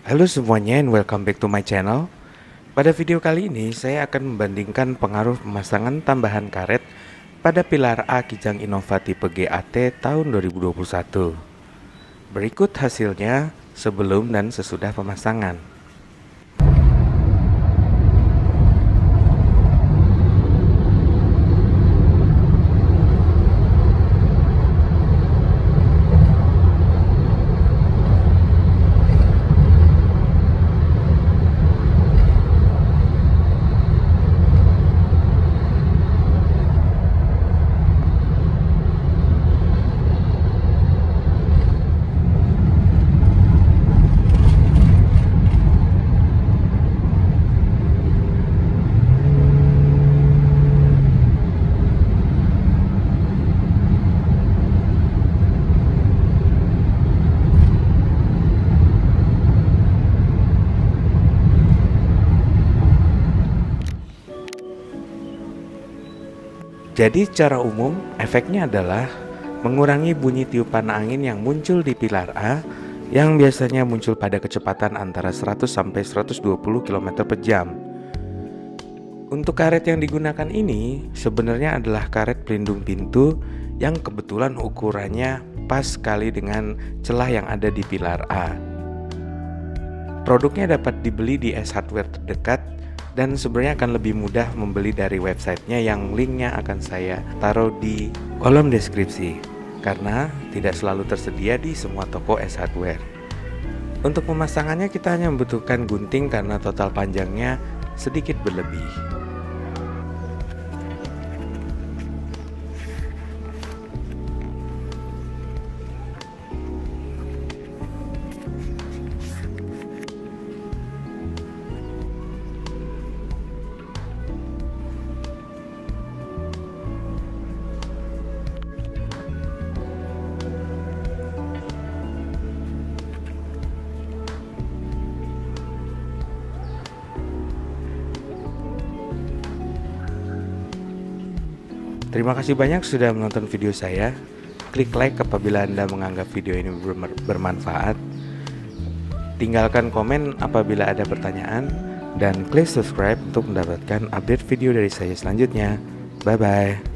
Halo semuanya and welcome back to my channel. Pada video kali ini saya akan membandingkan pengaruh pemasangan tambahan karet pada pilar A Kijang Innova tipe GAT tahun 2021. Berikut hasilnya sebelum dan sesudah pemasangan. Jadi secara umum efeknya adalah mengurangi bunyi tiupan angin yang muncul di pilar A yang biasanya muncul pada kecepatan antara 100 sampai 120 km per jam. Untuk karet yang digunakan ini sebenarnya adalah karet pelindung pintu yang kebetulan ukurannya pas sekali dengan celah yang ada di pilar A. Produknya dapat dibeli di S Hardware terdekat dan sebenarnya akan lebih mudah membeli dari websitenya yang linknya akan saya taruh di kolom deskripsi karena tidak selalu tersedia di semua toko S Hardware. Untuk pemasangannya kita hanya membutuhkan gunting karena total panjangnya sedikit berlebih. Terima kasih banyak sudah menonton video saya. Klik like apabila Anda menganggap video ini bermanfaat. Tinggalkan komen apabila ada pertanyaan. Dan klik subscribe untuk mendapatkan update video dari saya selanjutnya. Bye-bye.